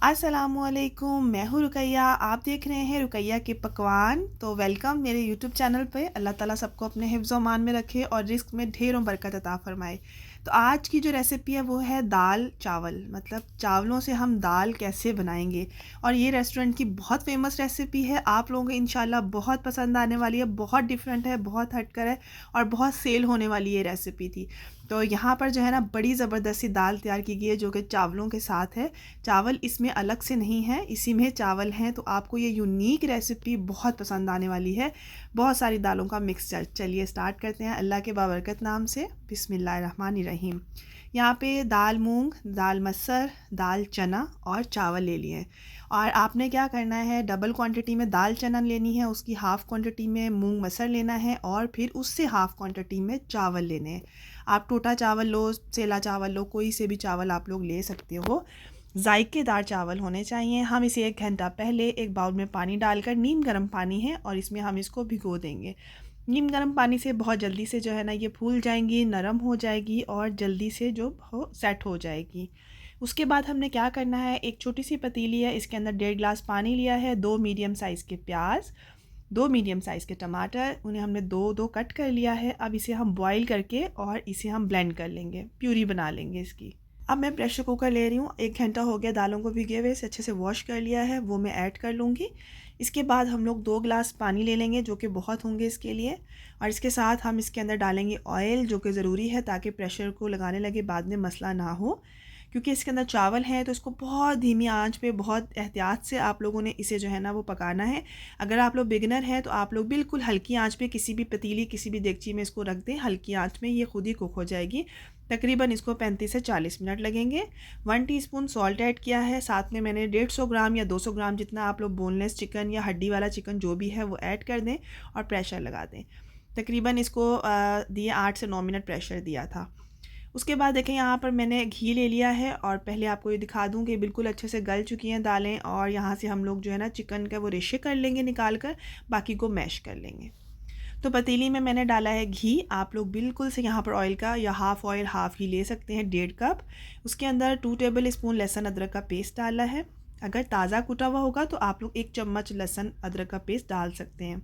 अस्सलामुअलैकुम, मैं हूँ रुकैया। आप देख रहे हैं रुकैया के पकवान। तो वेलकम मेरे यूट्यूब चैनल पे। अल्लाह ताला सबको अपने हिफ्ज़ व अमान में रखे और रिस्क में ढेरों बरकत अता फ़रमाए। तो आज की जो रेसिपी है वो है दाल चावल, मतलब चावलों से हम दाल कैसे बनाएंगे। और ये रेस्टोरेंट की बहुत फेमस रेसिपी है, आप लोगों को इंशाल्लाह बहुत पसंद आने वाली है। बहुत डिफरेंट है, बहुत हटकर है और बहुत सेल होने वाली ये रेसिपी थी। तो यहाँ पर जो है ना बड़ी ज़बरदस्त सी दाल तैयार की गई है जो कि चावलों के साथ है। चावल इसमें अलग से नहीं है, इसी में चावल हैं। तो आपको ये यूनिक रेसिपी बहुत पसंद आने वाली है। बहुत सारी दालों का मिक्सचर। चलिए स्टार्ट करते हैं अल्लाह के बाबरकत नाम से। बिस्मिल्लाहिर्रहमानिर्रहीम। यहाँ पे दाल मूंग, दाल मसर, दाल चना और चावल ले लिए। और आपने क्या करना है, डबल क्वांटिटी में दाल चना लेनी है, उसकी हाफ़ क्वांटिटी में मूंग मसर लेना है और फिर उससे हाफ़ क्वांटिटी में चावल लेने हैं। आप टोटा चावल लो, सेला चावल लो, कोई से भी चावल आप लोग ले सकते हो। जायकेदार चावल होने चाहिए। हम इसे 1 घंटा पहले एक बाउल में पानी डालकर, नीम गर्म पानी है और इसमें हम इसको भिगो देंगे। नीम गर्म पानी से बहुत जल्दी से जो है ना ये फूल जाएंगी, नरम हो जाएगी और जल्दी से जो हो सेट हो जाएगी। उसके बाद हमने क्या करना है, एक छोटी सी पतीली है, इसके अंदर 1.5 गिलास पानी लिया है, 2 मीडियम साइज़ के प्याज, 2 मीडियम साइज़ के टमाटर, उन्हें हमने दो दो कट कर लिया है। अब इसे हम बॉईल करके और इसे हम ब्लेंड कर लेंगे, प्यूरी बना लेंगे इसकी। अब मैं प्रेशर कुकर ले रही हूँ, 1 घंटा हो गया दालों को भिगे हुए, इसे अच्छे से वॉश कर लिया है, वो मैं ऐड कर लूँगी। इसके बाद हम लोग 2 गिलास पानी ले लेंगे जो कि बहुत होंगे इसके लिए। और इसके साथ हम इसके अंदर डालेंगे ऑयल, जो कि ज़रूरी है ताकि प्रेशर को लगाने लगे बाद में मसला ना हो। क्योंकि इसके अंदर चावल है तो इसको बहुत धीमी आंच पे बहुत एहतियात से आप लोगों ने इसे जो है ना वो पकाना है। अगर आप लोग बिगिनर हैं तो आप लोग बिल्कुल हल्की आंच पे किसी भी पतीली, किसी भी देगची में इसको रख दें, हल्की आंच में ये खुद ही कुक हो जाएगी। तकरीबन इसको 35 से 40 मिनट लगेंगे। 1 टीस्पून सॉल्ट ऐड किया है, साथ में मैंने 150 ग्राम या 200 ग्राम जितना आप लोग बोनलेस चिकन या हड्डी वाला चिकन जो भी है वो ऐड कर दें और प्रेशर लगा दें। तकरीबन इसको दिए 8 से 9 मिनट प्रेशर दिया था। उसके बाद देखें यहाँ पर मैंने घी ले लिया है और पहले आपको ये दिखा दूँ कि बिल्कुल अच्छे से गल चुकी हैं दालें। और यहाँ से हम लोग जो है ना चिकन का वो रेशे कर लेंगे निकाल कर, बाकी को मैश कर लेंगे। तो पतीली में मैंने डाला है घी, आप लोग बिल्कुल से यहाँ पर ऑयल का या हाफ़ ऑयल हाफ़ घी ले सकते हैं, 1.5 कप। उसके अंदर 2 टेबल स्पून लहसुन अदरक का पेस्ट डाला है। अगर ताज़ा कुटा हुआ होगा तो आप लोग 1 चम्मच लहसुन अदरक का पेस्ट डाल सकते हैं।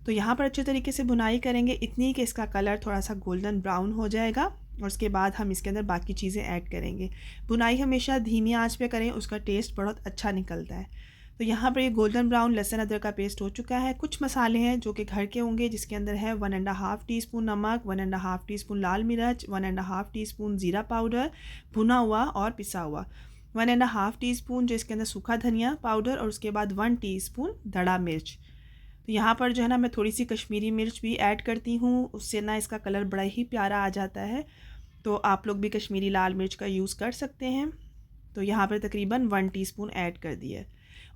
तो यहाँ पर अच्छे तरीके से भुनाई करेंगे, इतनी कि इसका कलर थोड़ा सा गोल्डन ब्राउन हो जाएगा। और उसके बाद हम इसके अंदर बाकी चीज़ें ऐड करेंगे। भुनाई हमेशा धीमी आंच पे करें, उसका टेस्ट बहुत अच्छा निकलता है। तो यहाँ पर ये गोल्डन ब्राउन लहसुन अदरक का पेस्ट हो चुका है। कुछ मसाले हैं जो कि घर के होंगे, जिसके अंदर है 1.5 टीस्पून नमक, 1.5 टीस्पून लाल मिर्च, 1.5 टीस्पून ज़ीरा पाउडर भुना हुआ और पिसा हुआ, 1.5 टीस्पून जो इसके अंदर सूखा धनिया पाउडर और उसके बाद 1 टीस्पून धड़ा मिर्च। तो यहाँ पर जो है ना मैं थोड़ी सी कश्मीरी मिर्च भी ऐड करती हूँ, उससे ना इसका कलर बड़ा ही प्यारा आ जाता है। तो आप लोग भी कश्मीरी लाल मिर्च का यूज़ कर सकते हैं। तो यहाँ पर तकरीबन 1 टीस्पून ऐड कर दिए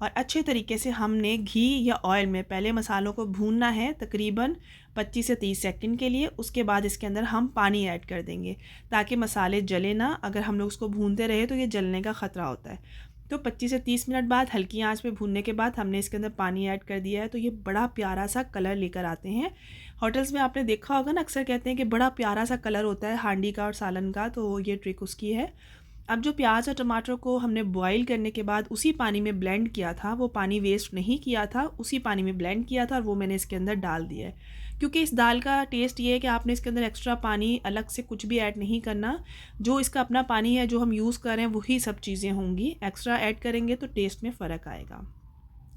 और अच्छे तरीके से हमने घी या ऑयल में पहले मसालों को भूनना है तकरीबन 25 से 30 सेकंड के लिए। उसके बाद इसके अंदर हम पानी ऐड कर देंगे ताकि मसाले जले ना, अगर हम लोग उसको भूनते रहे तो ये जलने का ख़तरा होता है। तो 25 से 30 मिनट बाद हल्की आंच पे भूनने के बाद हमने इसके अंदर पानी ऐड कर दिया है। तो ये बड़ा प्यारा सा कलर लेकर आते हैं। होटल्स में आपने देखा होगा ना, अक्सर कहते हैं कि बड़ा प्यारा सा कलर होता है हांडी का और सालन का, तो ये ट्रिक उसकी है। अब जो प्याज और टमाटर को हमने बॉईल करने के बाद उसी पानी में ब्लेंड किया था, वो पानी वेस्ट नहीं किया था, उसी पानी में ब्लेंड किया था और वो मैंने इसके अंदर डाल दिया है। क्योंकि इस दाल का टेस्ट ये है कि आपने इसके अंदर एक्स्ट्रा पानी अलग से कुछ भी ऐड नहीं करना। जो इसका अपना पानी है जो हम यूज़ कर रहे हैं वही सब चीज़ें होंगी, एक्स्ट्रा ऐड करेंगे तो टेस्ट में फ़र्क आएगा।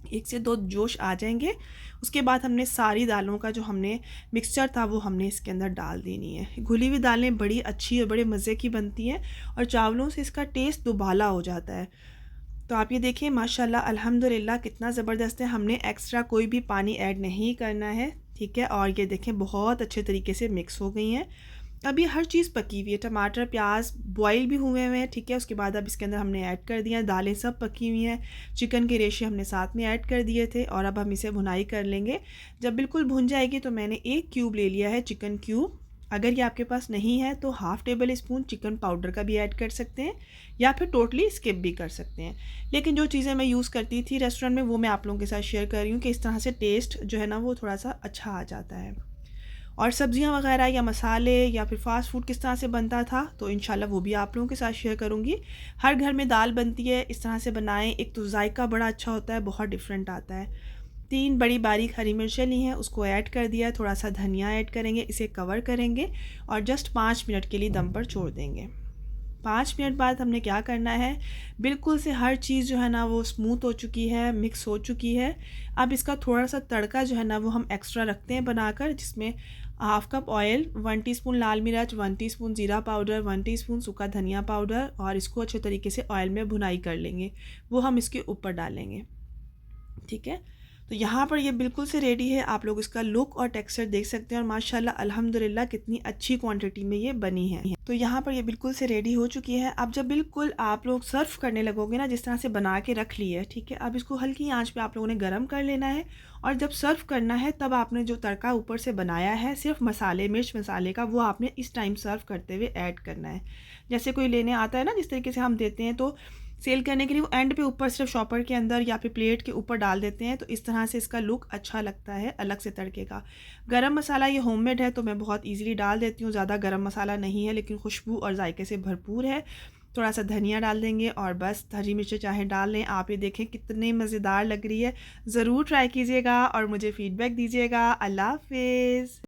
1 से 2 जोश आ जाएंगे। उसके बाद हमने सारी दालों का जो हमने मिक्सचर था वो हमने इसके अंदर डाल देनी है। घुली हुई दालें बड़ी अच्छी और बड़े मज़े की बनती हैं और चावलों से इसका टेस्ट दुबाला हो जाता है। तो आप ये देखिए माशाल्लाह अल्हम्दुलिल्लाह कितना ज़बरदस्त है। हमने एक्स्ट्रा कोई भी पानी ऐड नहीं करना है, ठीक है। और ये देखें बहुत अच्छे तरीके से मिक्स हो गई हैं। अब ये हर चीज़ पकी हुई है, टमाटर प्याज बॉईल भी हुए हुए हैं, ठीक है। उसके बाद अब इसके अंदर हमने ऐड कर दिया, दालें सब पकी हुई हैं, चिकन के रेशे हमने साथ में ऐड कर दिए थे और अब हम इसे भुनाई कर लेंगे। जब बिल्कुल भुन जाएगी तो मैंने 1 क्यूब ले लिया है चिकन क्यूब। अगर ये आपके पास नहीं है तो half table spoon chicken powder का भी ऐड कर सकते हैं या फिर टोटली स्किप भी कर सकते हैं। लेकिन जो चीज़ें मैं यूज़ करती थी रेस्टोरेंट में वो मैं आप लोगों के साथ शेयर कर रही हूँ कि इस तरह से टेस्ट जो है ना वो थोड़ा सा अच्छा आ जाता है। और सब्जियां वगैरह या मसाले या फिर फ़ास्ट फूड किस तरह से बनता था तो इंशाल्लाह वो भी आप लोगों के साथ शेयर करूँगी। हर घर में दाल बनती है, इस तरह से बनाएं, एक तो जायका बड़ा अच्छा होता है, बहुत डिफरेंट आता है। 3 बड़ी बारीक हरी मिर्चें ली हैं, उसको ऐड कर दिया, थोड़ा सा धनिया ऐड करेंगे, इसे कवर करेंगे और जस्ट 5 मिनट के लिए दम पर छोड़ देंगे। 5 मिनट बाद हमने क्या करना है, बिल्कुल से हर चीज़ जो है ना वो स्मूथ हो चुकी है, मिक्स हो चुकी है। अब इसका थोड़ा सा तड़का जो है ना वो हम एक्स्ट्रा रखते हैं बनाकर, जिसमें हाफ़ कप ऑयल, 1 टीस्पून लाल मिर्च, 1 टीस्पून ज़ीरा पाउडर, 1 टीस्पून सूखा धनिया पाउडर, और इसको अच्छे तरीके से ऑयल में भुनाई कर लेंगे। वो हम इसके ऊपर डालेंगे, ठीक है। तो यहाँ पर ये बिल्कुल से रेडी है, आप लोग इसका लुक और टेक्सचर देख सकते हैं और माशाल्लाह अल्हम्दुलिल्लाह कितनी अच्छी क्वांटिटी में ये बनी है। तो यहाँ पर ये बिल्कुल से रेडी हो चुकी है। अब जब बिल्कुल आप लोग सर्व करने लगोगे ना, जिस तरह से बना के रख ली है, ठीक है, अब इसको हल्की आंच पे आप लोगों ने गर्म कर लेना है और जब सर्व करना है तब आपने जो तड़का ऊपर से बनाया है सिर्फ मसाले, मिर्च मसाले का, वो आपने इस टाइम सर्व करते हुए ऐड करना है। जैसे कोई लेने आता है ना, जिस तरीके से हम देते हैं, तो सेल करने के लिए वो एंड पे ऊपर सिर्फ शॉपर के अंदर या फिर प्लेट के ऊपर डाल देते हैं, तो इस तरह से इसका लुक अच्छा लगता है अलग से तड़के का। गरम मसाला ये होममेड है तो मैं बहुत इजीली डाल देती हूँ, ज़्यादा गरम मसाला नहीं है लेकिन खुशबू और जायके से भरपूर है। थोड़ा सा धनिया डाल देंगे और बस, हरी मिर्चें चाहे डाल लें। आप ये देखें कितने मज़ेदार लग रही है, ज़रूर ट्राई कीजिएगा और मुझे फ़ीडबैक दीजिएगा। अल्लाह हाफ़िज़।